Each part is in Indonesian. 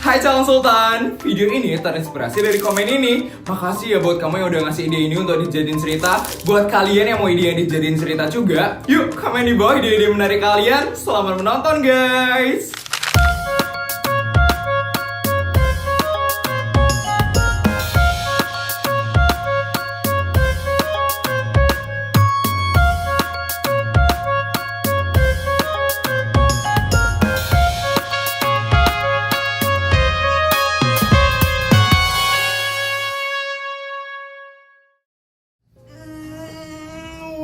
Hai calon sultan, video ini terinspirasi dari komen ini. Makasih ya buat kamu yang udah ngasih ide ini untuk dijadiin cerita. Buat kalian yang mau ide yang dijadiin cerita juga, yuk komen di bawah ide-ide menarik kalian. Selamat menonton guys.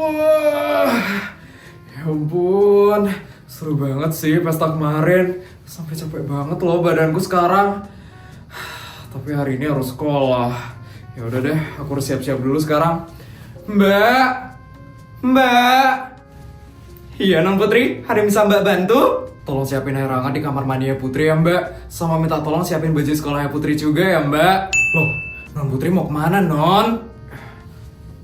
Wah, ya ampun, seru banget sih pesta kemarin. Sampai capek banget loh badanku sekarang. Tapi hari ini harus sekolah. Ya udah deh, aku harus siap-siap dulu sekarang. Mbak, Mbak. Iya Non Putri, ada yang bisa Mbak bantu? Tolong siapin air hangat di kamar mandinya Putri ya Mbak. Sama minta tolong siapin baju sekolahnya Putri juga ya Mbak. Loh, Non Putri mau kemana Non?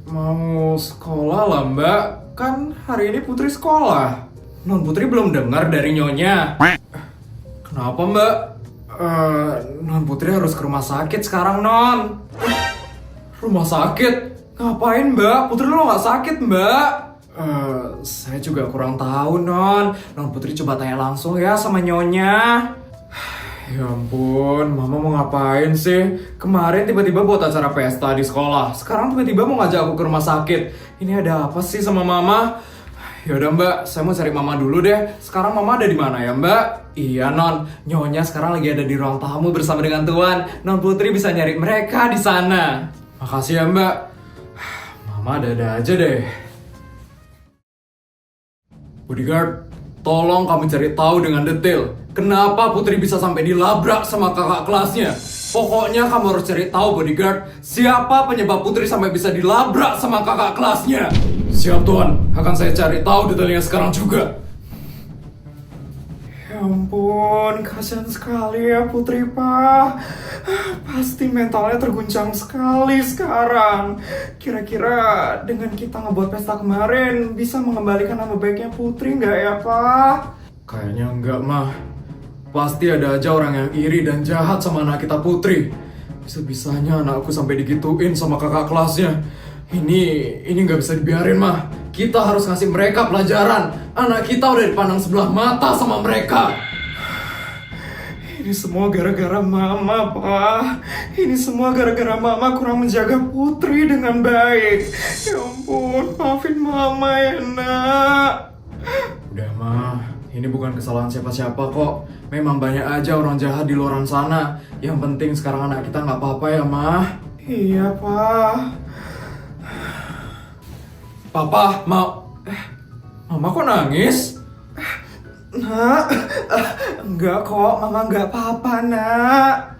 Mau sekolah lah Mbak, kan hari ini Putri sekolah. Non Putri belum dengar dari Nyonya. Kenapa Mbak? Non Putri harus ke rumah sakit sekarang Non. Rumah sakit? Ngapain Mbak? Putri lo gak sakit Mbak? Saya juga kurang tahu Non. Non Putri coba tanya langsung ya sama Nyonya. Ya ampun, Mama mau ngapain sih? Kemarin tiba-tiba buat acara pesta di sekolah. Sekarang tiba-tiba mau ngajak aku ke rumah sakit. Ini ada apa sih sama Mama? Yaudah Mbak, saya mau cari Mama dulu deh. Sekarang Mama ada di mana ya Mbak? Iya Non, Nyonya sekarang lagi ada di ruang tamu bersama dengan Tuan. Non Putri bisa nyari mereka di sana. Makasih ya Mbak. Mama ada-ada aja deh. Bodyguard, tolong kamu cari tahu dengan detail kenapa Putri bisa sampai dilabrak sama kakak kelasnya. Pokoknya kamu harus cari tahu Bodyguard, siapa penyebab Putri sampai bisa dilabrak sama kakak kelasnya. Siap Tuan, akan saya cari tahu detailnya sekarang juga. Ya ampun, kasihan sekali ya Putri Pak. Pasti mentalnya terguncang sekali sekarang. Kira-kira dengan kita ngebuat pesta kemarin bisa mengembalikan nama baiknya Putri nggak ya Pak? Kayaknya enggak mah. Pasti ada aja orang yang iri dan jahat sama anak kita Putri. Bisa-bisanya anakku sampai digituin sama kakak kelasnya. Ini nggak bisa dibiarin mah. Kita harus ngasih mereka pelajaran. Anak kita udah dipandang sebelah mata sama mereka. Ini semua gara-gara Mama, Pak. Ini semua gara-gara Mama kurang menjaga Putri dengan baik. Ya ampun, maafin Mama ya nak. Udah mah, ini bukan kesalahan siapa-siapa kok. Memang banyak aja orang jahat di luar sana. Yang penting sekarang anak kita nggak apa-apa ya mah. Iya Pak. Papa, Mama kok nangis? Nak, enggak kok, Mama enggak apa-apa, Nak.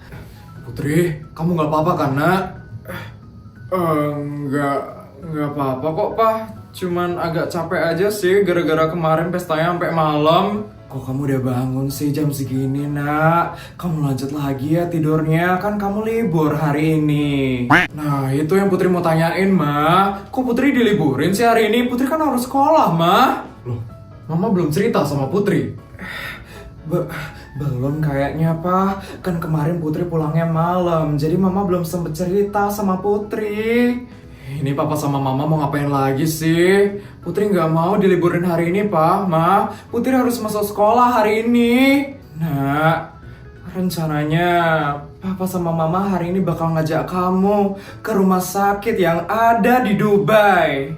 Putri, kamu enggak apa-apa kan, Nak? Enggak apa-apa kok, Pak. Cuman agak capek aja sih, gara-gara kemarin pestanya sampai malam. Kok kamu udah bangun sih jam segini, Nak? Kamu lanjut lagi ya tidurnya, kan kamu libur hari ini. Nah, itu yang Putri mau tanyain, Ma. Kok Putri diliburin sih hari ini? Putri kan harus sekolah, Ma. Loh, Mama belum cerita sama Putri. Belum kayaknya, Pak. Kan kemarin Putri pulangnya malam, jadi Mama belum sempet cerita sama Putri. Ini Papa sama Mama mau ngapain lagi sih? Putri nggak mau diliburin hari ini, Pak, Ma. Putri harus masuk sekolah hari ini. Nah, rencananya Papa sama Mama hari ini bakal ngajak kamu ke rumah sakit yang ada di Dubai.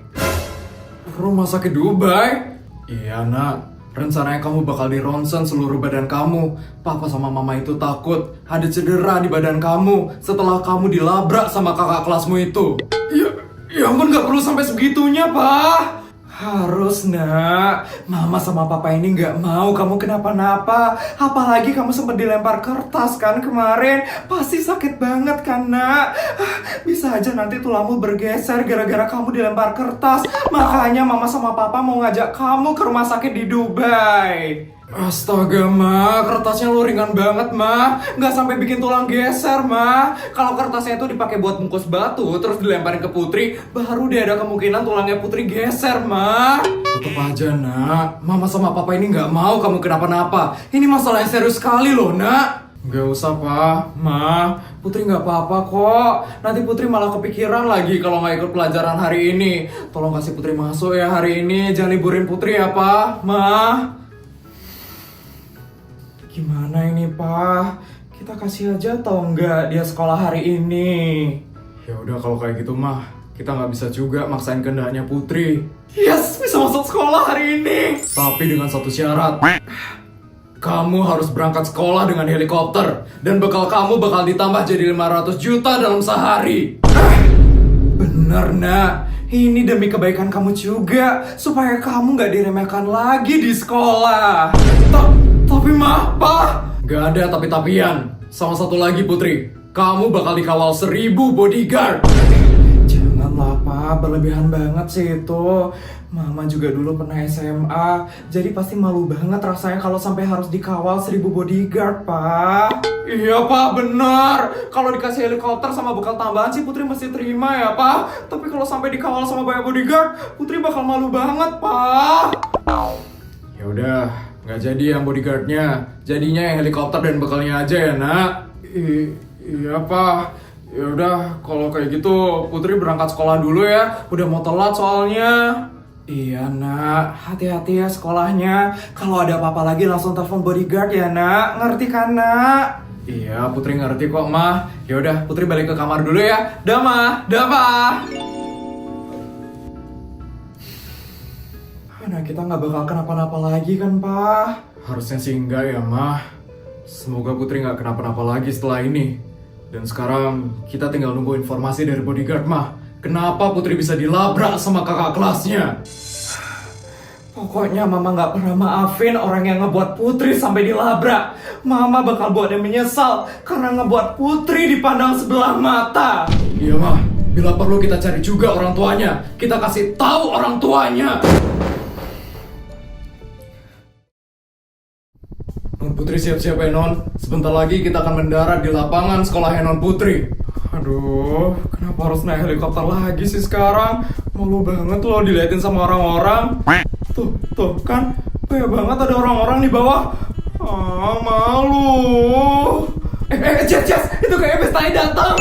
Rumah sakit Dubai? Iya, Nak. Rencananya kamu bakal di ronsen seluruh badan kamu. Papa sama Mama itu takut ada cedera di badan kamu setelah kamu dilabrak sama kakak kelasmu itu. Ya ampun, gak perlu sampai segitunya, Pak. Harus, Nak. Mama sama Papa ini gak mau kamu kenapa-napa. Apalagi kamu sempat dilempar kertas kan kemarin. Pasti sakit banget kan, Nak. Bisa aja nanti tulangmu bergeser gara-gara kamu dilempar kertas. Makanya Mama sama Papa mau ngajak kamu ke rumah sakit di Dubai. Astaga, Ma, kertasnya lu ringan banget, Ma. Nggak sampai bikin tulang geser, Ma. Kalau kertasnya itu dipakai buat bungkus batu, terus dilemparin ke Putri, baru deh ada kemungkinan tulangnya Putri geser, Ma. Tetep aja, Nak. Mama sama Papa ini nggak mau kamu kenapa-napa. Ini masalah yang serius sekali loh, Nak. Gak usah, Pak. Ma, Putri gak apa-apa kok. Nanti Putri malah kepikiran lagi kalau nggak ikut pelajaran hari ini. Tolong kasih Putri masuk ya hari ini. Jangan liburin Putri ya, Pak. Ma. Gimana ini, Pak? Kita kasih aja atau enggak dia sekolah hari ini? Ya udah kalau kayak gitu mah, kita nggak bisa juga maksain kehendaknya Putri. Yes, bisa masuk sekolah hari ini. Tapi dengan satu syarat. Kamu harus berangkat sekolah dengan helikopter. Dan bekal kamu bakal ditambah jadi 500 juta dalam sehari. Bener, nak. Ini demi kebaikan kamu juga. Supaya kamu gak diremehkan lagi di sekolah. Tapi ma, pa. Gak ada tapi-tapian. Sama satu lagi Putri. Kamu bakal dikawal 1000 bodyguard. Janganlah, pa. Berlebihan banget sih itu. Mama juga dulu pernah SMA, jadi pasti malu banget rasanya kalau sampai harus dikawal 1000 bodyguard, Pak. Iya, Pak, benar. Kalau dikasih helikopter sama bekal tambahan sih Putri mesti terima ya, Pak. Tapi kalau sampai dikawal sama banyak bodyguard, Putri bakal malu banget, Pak. Ya udah, nggak jadi yang bodyguardnya. Jadinya yang helikopter dan bekalnya aja ya, nak. Iya, Pak. Ya udah, kalau kayak gitu Putri berangkat sekolah dulu ya. Udah mau telat soalnya. Iya, nak, hati-hati ya sekolahnya. Kalau ada apa-apa lagi langsung telepon bodyguard ya, nak. Ngerti kan, nak? Iya, Putri ngerti kok, mah. Ya udah, Putri balik ke kamar dulu ya. Dah, mah. Dah, pak. Nah, kita nggak bakal kenapa-napa lagi kan, pak? Harusnya sih enggak ya, mah. Semoga Putri nggak kenapa-napa lagi setelah ini. Dan sekarang kita tinggal nunggu informasi dari bodyguard, mah. Kenapa Putri bisa dilabrak sama kakak kelasnya? Pokoknya Mama gak pernah maafin orang yang ngebuat Putri sampai dilabrak. Mama bakal buat dia menyesal karena ngebuat Putri dipandang sebelah mata. Iya, Mah. Bila perlu kita cari juga orang tuanya. Kita kasih tahu orang tuanya. Non Putri siap-siap ya, Non. Sebentar lagi kita akan mendarat di lapangan sekolah Non Putri. Aduh, kenapa harus naik helikopter lagi sih sekarang? Malu banget loh diliatin sama orang-orang. Tuh kan, banyak banget ada orang-orang di bawah. Ah, malu. Jas, itu kayak pestanya datang.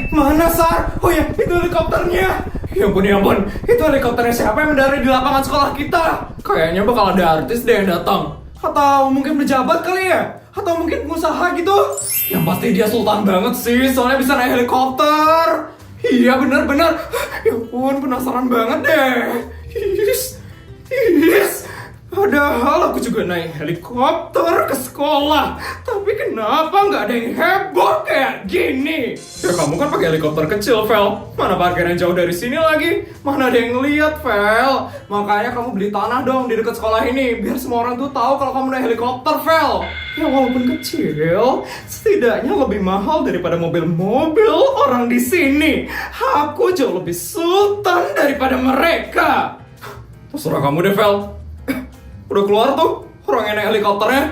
Mana Sar? Oh ya, itu helikopternya. Ya ampun, itu helikopternya siapa yang mendarat di lapangan sekolah kita? Kayaknya bakal ada artis deh yang datang. Atau mungkin pejabat kali ya? Atau mungkin pengusaha gitu? Yang pasti dia sultan banget sih, soalnya bisa naik helikopter. Iya benar. Ya ampun, penasaran banget deh. Yes. Padahal aku juga naik helikopter ke sekolah. Tapi kenapa nggak ada yang heboh kayak gini? Ya kamu kan pakai helikopter kecil, Vel. Mana parkiran jauh dari sini lagi? Mana ada yang ngeliat, Vel? Makanya kamu beli tanah dong di dekat sekolah ini. Biar semua orang tuh tahu kalau kamu naik helikopter, Vel. Ya walaupun kecil, setidaknya lebih mahal daripada mobil-mobil orang di sini. Aku jauh lebih sultan daripada mereka. Terserah kamu deh, Vel. Udah keluar tuh orang yang naik helikopternya.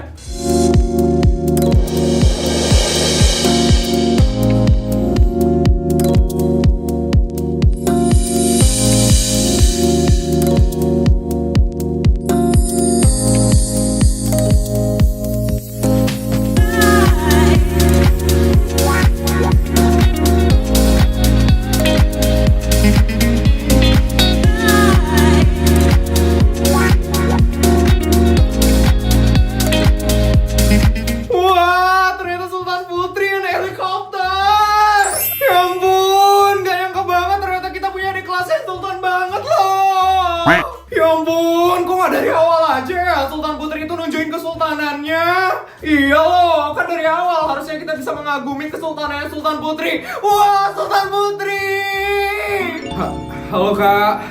Dari awal aja ya Sultan Putri itu nunjukin kesultanannya. Iya loh, kan dari awal harusnya kita bisa mengagumi kesultanannya Sultan Putri. Wah, Sultan Putri. Halo kak.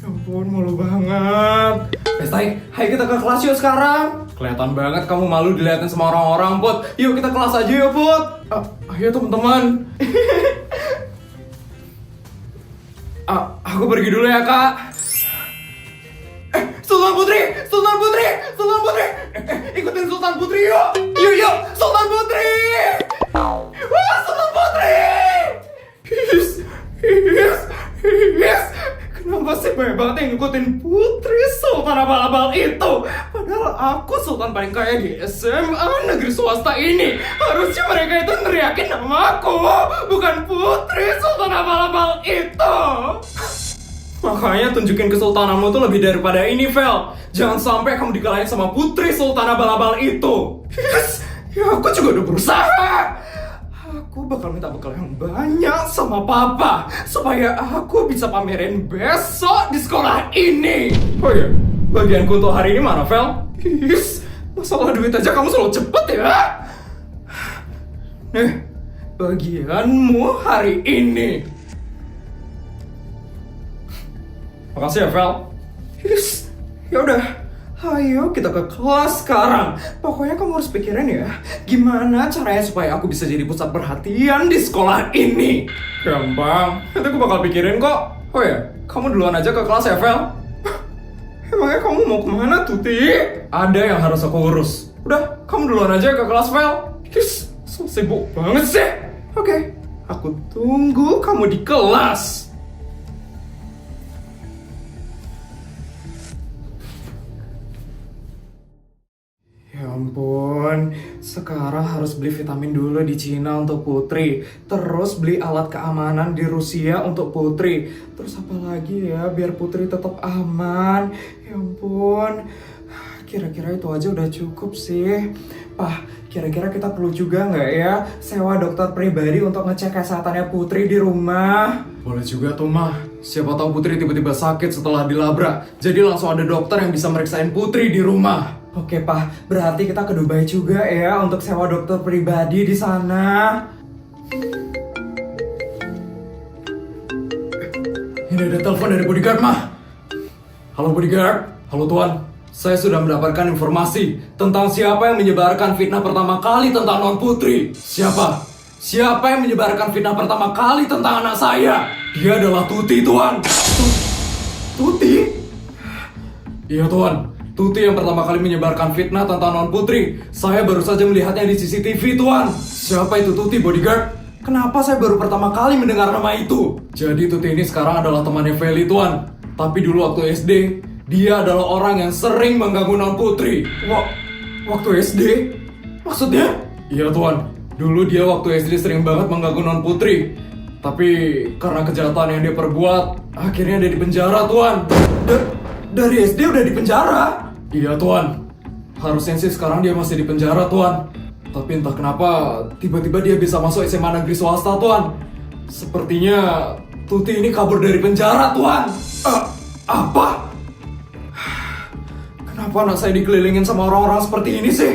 Ya ampun, malu banget. Hai kita ke kelas yuk sekarang. Kelihatan banget kamu malu dilihatin sama orang-orang, Put. Yuk kita kelas aja yuk, Put. Ayo teman-teman. Aku pergi dulu ya, Kak. Sultan Putri. Ikutin Sultan Putri yuk. Yuk, Sultan Putri. Wah, Sultan Putri. Yes. Kenapa sih banyak banget yang ngikutin Putri Sultan abal-abal itu? Padahal aku sultan paling kaya di SMA negeri swasta ini. Harusnya mereka itu neriakin nama aku, bukan putri sultan abal-abal itu. Makanya tunjukin kesultananmu tuh lebih daripada ini, Vel. Jangan sampai kamu dikalahin sama putri sultan abal-abal itu. Yes, ya aku juga udah berusaha. Aku bakal minta bekal yang banyak sama papa supaya aku bisa pamerin besok di sekolah ini. Oh iya, bagianku untuk hari ini mana, Vel? Yes, masalah duit aja kamu selalu cepet ya. Nih, bagianmu hari ini. Makasih ya, Vel. Yes, yaudah. Ayo kita ke kelas sekarang. Pokoknya kamu harus pikirin ya, gimana caranya supaya aku bisa jadi pusat perhatian di sekolah ini. Gampang, nanti aku bakal pikirin kok. Oh ya, kamu duluan aja ke kelas ya, Vel. Emangnya kamu mau kemana, Tuti? Ada yang harus aku urus. Udah, kamu duluan aja ke kelas, Vel. Yes, so sibuk banget sih. Oke, aku tunggu kamu di kelas. Ya ampun, sekarang harus beli vitamin dulu di Cina untuk Putri. Terus beli alat keamanan di Rusia untuk Putri. Terus apa lagi ya biar Putri tetap aman. Ya ampun, kira-kira itu aja udah cukup sih. Pak, kira-kira kita perlu juga nggak ya sewa dokter pribadi untuk ngecek kesehatannya Putri di rumah? Boleh juga tuh, Mah. Siapa tahu Putri tiba-tiba sakit setelah dilabrak. Jadi langsung ada dokter yang bisa meriksain Putri di rumah. Oke, Pak. Berarti kita ke Dubai juga ya untuk sewa dokter pribadi di sana. Ini ada telepon dari bodyguard, Mah. Halo bodyguard. Halo Tuan. Saya sudah mendapatkan informasi tentang siapa yang menyebarkan fitnah pertama kali tentang Non Putri. Siapa? Siapa yang menyebarkan fitnah pertama kali tentang anak saya? Dia adalah Tuti, Tuan. Tuti? Iya, Tuan. Tuti yang pertama kali menyebarkan fitnah tentang Non Putri. Saya baru saja melihatnya di CCTV, Tuan. Siapa itu Tuti, bodyguard? Kenapa saya baru pertama kali mendengar nama itu? Jadi Tuti ini sekarang adalah temannya Feli, Tuan. Tapi dulu waktu SD, dia adalah orang yang sering mengganggu Non Putri. Waktu SD? Maksudnya? Iya, Tuan. Dulu dia waktu SD sering banget mengganggu Non Putri. Tapi karena kejahatan yang dia perbuat, akhirnya dia dipenjara, Tuan. Dari SD udah dipenjara? Iya, Tuan. Harusnya sih sekarang dia masih di penjara, Tuan. Tapi entah kenapa tiba-tiba dia bisa masuk SMA negeri swasta, Tuan. Sepertinya Tuti ini kabur dari penjara, Tuan. Apa? Kenapa anak saya dikelilingin sama orang-orang seperti ini sih?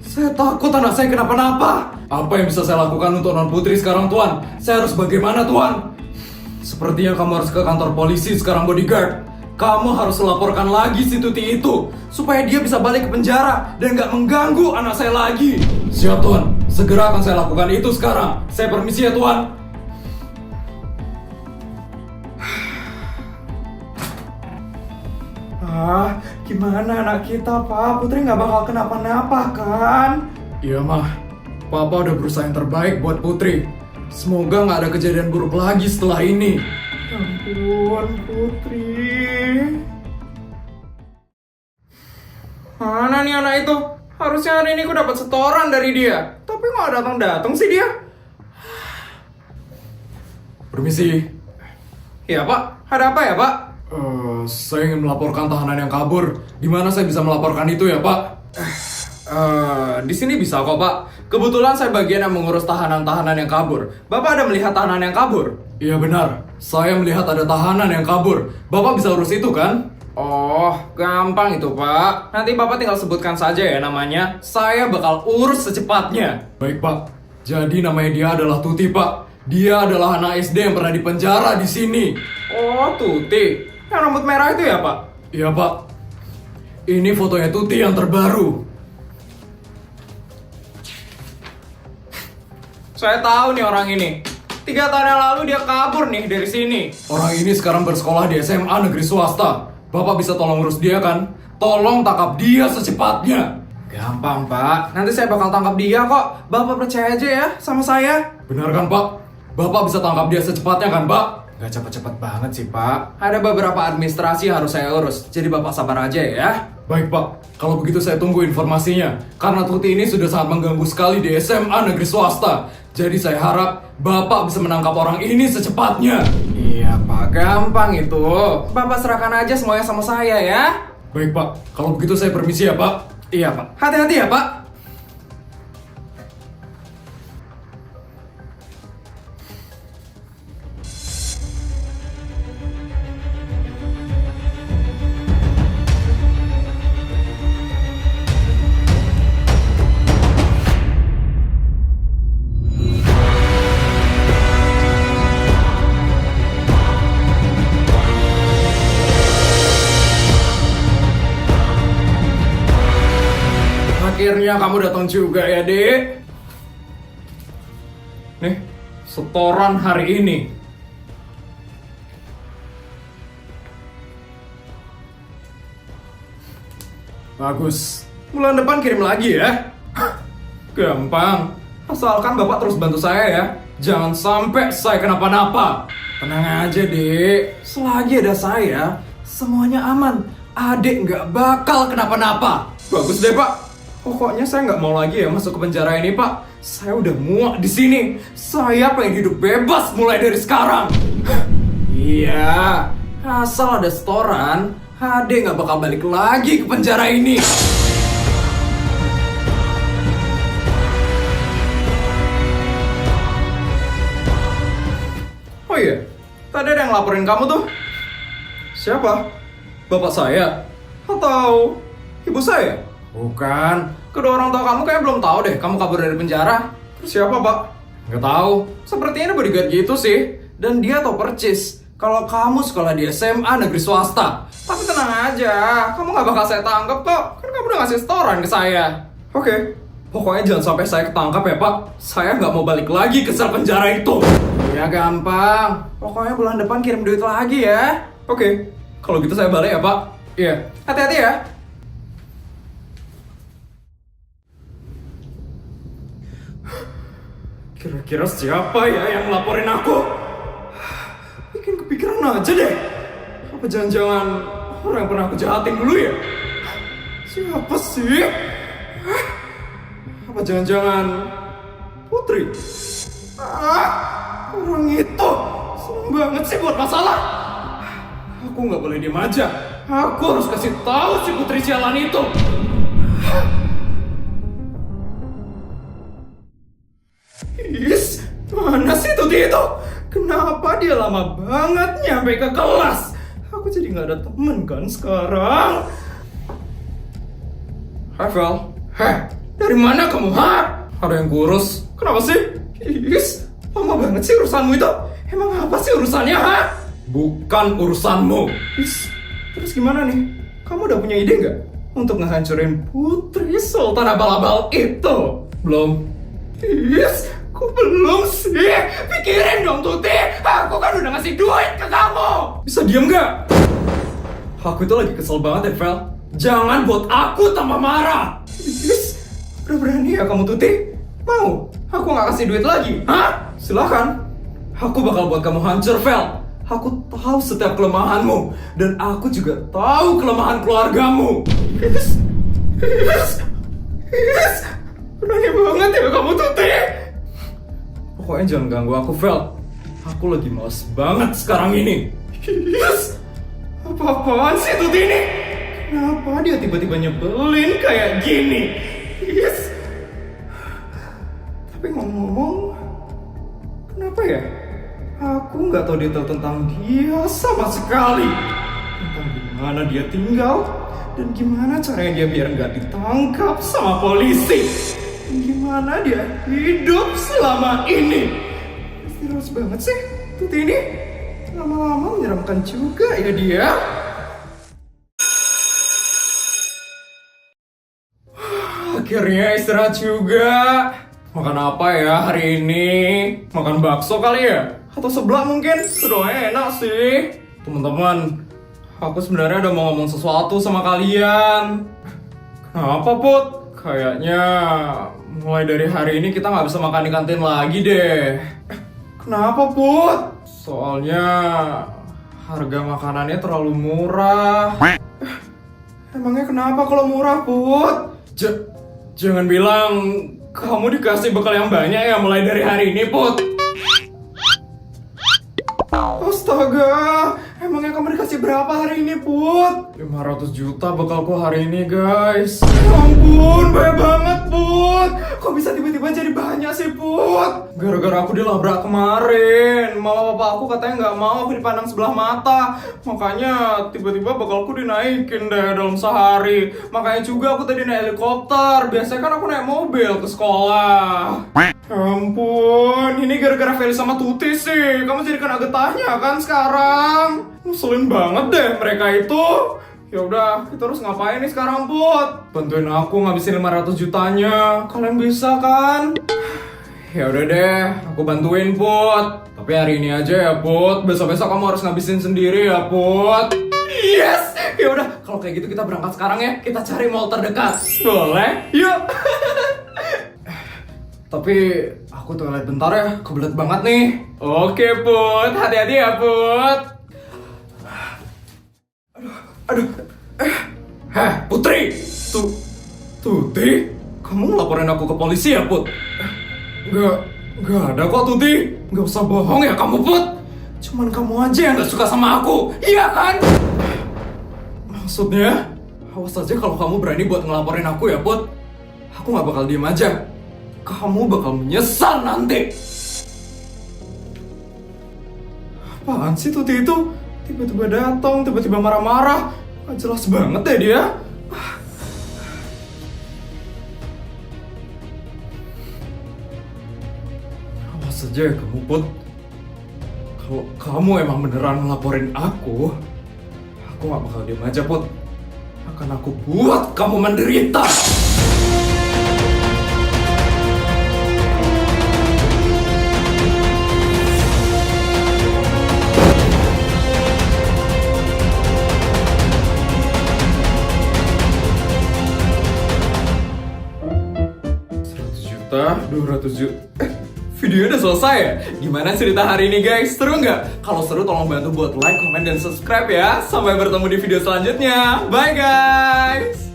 Saya takut anak saya kenapa-napa. Apa yang bisa saya lakukan untuk Non Putri sekarang, Tuan? Saya harus bagaimana, Tuan? Sepertinya kamu harus ke kantor polisi sekarang, bodyguard. Kamu harus laporkan lagi si Tuti itu supaya dia bisa balik ke penjara dan gak mengganggu anak saya lagi. Siap, Tuan. Segera akan saya lakukan itu sekarang. Saya permisi ya, Tuan. Gimana anak kita, Pak? Putri gak bakal kenapa-napa, kan? Iya, Mah. Papa udah berusaha yang terbaik buat Putri. Semoga gak ada kejadian buruk lagi setelah ini. Ya ampun, Putri. Mana nih anak itu? Harusnya hari ini aku dapat setoran dari dia. Tapi nggak datang-datang sih dia. Permisi. Iya, Pak. Ada apa ya, Pak? Saya ingin melaporkan tahanan yang kabur. Di mana saya bisa melaporkan itu ya, Pak? Di sini bisa kok, Pak. Kebetulan saya bagian yang mengurus tahanan-tahanan yang kabur. Bapak ada melihat tahanan yang kabur? Iya, benar. Saya melihat ada tahanan yang kabur. Bapak bisa urus itu, kan? Oh, gampang itu, Pak. Nanti Bapak tinggal sebutkan saja ya namanya. Saya bakal urus secepatnya. Baik, Pak. Jadi namanya dia adalah Tuti, Pak. Dia adalah anak SD yang pernah dipenjara di sini. Oh, Tuti. Yang rambut merah itu ya, Pak? Iya, Pak. Ini fotonya Tuti yang terbaru. Saya tahu nih orang ini. 3 tahun yang lalu dia kabur nih dari sini. Orang ini sekarang bersekolah di SMA negeri swasta. Bapak bisa tolong urus dia, kan? Tolong tangkap dia secepatnya. Gampang, Pak. Nanti saya bakal tangkap dia kok. Bapak percaya aja ya sama saya. Benar kan, Pak? Bapak bisa tangkap dia secepatnya kan, Pak? Gak cepet-cepet banget sih, Pak. Ada beberapa administrasi yang harus saya urus. Jadi Bapak sabar aja ya. Baik Pak, kalau begitu saya tunggu informasinya. Karena Tuti ini sudah sangat mengganggu sekali di SMA negeri swasta. Jadi saya harap Bapak bisa menangkap orang ini secepatnya. Iya Pak, gampang itu. Bapak serahkan aja semuanya sama saya ya. Baik Pak, kalau begitu saya permisi ya Pak. Iya Pak, hati-hati ya Pak. Akhirnya kamu datang juga ya, Dek. Nih, setoran hari ini. Bagus. Bulan depan kirim lagi ya. Gampang. Asalkan Bapak terus bantu saya ya. Jangan sampai saya kenapa-napa. Tenang aja, Dek. Selagi ada saya, semuanya aman. Adik nggak bakal kenapa-napa. Bagus deh, Pak. Pokoknya saya nggak mau lagi ya masuk ke penjara ini, Pak. Saya udah muak di sini. Saya pengen hidup bebas mulai dari sekarang. Iya, asal ada setoran, Ade nggak bakal balik lagi ke penjara ini. Oh iya, tadi ada yang laporin kamu tuh. Siapa? Bapak saya? Atau ibu saya? Bukan. Kedua orang tua kamu kayak belum tahu deh kamu kabur dari penjara. Terus siapa, Pak? Nggak tahu. Sepertinya bodyguard gitu sih. Dan dia tahu percis kalau kamu sekolah di SMA negeri swasta. Tapi tenang aja, kamu nggak bakal saya tangkap kok. Kan kamu udah ngasih setoran ke saya. Oke. Pokoknya jangan sampai saya ketangkap ya, Pak. Saya nggak mau balik lagi ke sel penjara itu. Ya gampang. Pokoknya bulan depan kirim duit lagi ya. Oke. Kalau gitu saya balik ya, Pak. Iya. Hati-hati ya. Kira-kira siapa ya yang laporin aku? Bikin kepikiran aja deh. Apa jangan-jangan orang yang pernah aku jahatin dulu ya? Siapa sih? Apa jangan-jangan Putri? Orang itu seneng banget sih buat masalah. Aku nggak boleh diem aja. Aku harus kasih tahu si Putri sialan itu. Is, mana sih Tuti itu? Kenapa dia lama banget nyampe ke kelas? Aku jadi nggak ada temen kan sekarang. Hai Vel. Heh, dari mana kamu, ha? Ada yang kurus. Kenapa sih? Is, lama banget sih urusanmu itu. Emang apa sih urusannya, ha? Bukan urusanmu. Is, terus gimana nih? Kamu udah punya ide nggak untuk ngehancurin Putri Sultan Abal-Abal itu? Belum. Is, kok belum sih? Pikirin dong Tuti. Aku kan udah ngasih duit ke kamu. Bisa diem nggak? Aku itu lagi kesel banget ya, Vel. Jangan buat aku tambah marah. Is, udah berani ya kamu Tuti? Mau? Aku nggak kasih duit lagi? Hah? Silahkan. Aku bakal buat kamu hancur, Vel. Aku tahu setiap kelemahanmu. Dan aku juga tahu kelemahan keluargamu. Is, berani banget ya kamu Tuti. Pokoknya jangan ganggu aku, Vel. Aku lagi males banget sekarang ini. Yes. Apa-apaan sih Tuti ini? Kenapa dia tiba-tiba nyebelin kayak gini? Yes. Tapi ngomong-ngomong, kenapa ya? Aku nggak tahu detail tentang dia sama sekali. Tentang gimana dia tinggal dan gimana caranya dia biar nggak ditangkap sama polisi. Dan gimana dia hidup selama ini. Misterius banget sih Tuti ini. Lama-lama menyeramkan juga ya dia. Akhirnya istirahat juga. Makan apa ya hari ini? Makan bakso kali ya? Atau seblak mungkin? Sudah enak sih. Teman-teman, aku sebenarnya udah mau ngomong sesuatu sama kalian. Kenapa, Put? Kayaknya mulai dari hari ini kita nggak bisa makan di kantin lagi deh. Kenapa, Put? Soalnya harga makanannya terlalu murah. Emangnya kenapa kalau murah, Put? Jangan bilang kamu dikasih bekal yang banyak ya mulai dari hari ini, Put. Astaga, emangnya kamu dikasih berapa hari ini, Put? 500 juta bekalku hari ini, guys. Ya ampun, banyak banget, Put. Kok bisa tiba-tiba jadi banyak sih, Put? Gara-gara aku dilabrak kemarin. Mama papa aku katanya nggak mau aku dipandang sebelah mata. Makanya tiba-tiba bekalku dinaikin deh dalam sehari. Makanya juga aku tadi naik helikopter. Biasanya kan aku naik mobil ke sekolah. Ya ampun, ini gara-gara Feli sama Tuti sih. Kamu jadi kena getahnya kan sekarang. Ngeselin banget deh mereka itu. Ya udah, kita harus ngapain nih sekarang, Put? Bantuin aku ngabisin 500 jutanya. Kalian bisa kan? Ya udah deh, aku bantuin, Put. Tapi hari ini aja ya, Put. Besok-besok kamu harus ngabisin sendiri ya, Put. Yes! Ya udah, kalau kayak gitu kita berangkat sekarang ya. Kita cari mall terdekat. Boleh? Yuk. Tapi aku toilet bentar ya, kebelet banget nih. Oke, Put. Hati-hati ya, Put. Aduh. Heh, Putri. Tuti? Kamu laporin aku ke polisi ya, Put? Nggak ada kok, Tuti. Nggak usah bohong ya kamu, Put. Cuman kamu aja yang nggak suka sama aku. Iya kan? Maksudnya, awas aja kalau kamu berani buat ngelaporin aku ya, Put. Aku nggak bakal diem aja. Kamu bakal menyesal nanti. Apaan sih Tuti itu? Tiba-tiba datang, tiba-tiba marah-marah. Gak jelas banget deh dia. Awas saja ya kamu, Put. Kalau kamu emang beneran ngelaporin aku gak bakal diem aja, Put. Akan aku buat kamu menderita. Juta, 200 juta. Video udah selesai ya? Gimana cerita hari ini, guys? Seru nggak? Kalau seru tolong bantu buat like, comment, dan subscribe ya. Sampai bertemu di video selanjutnya. Bye guys!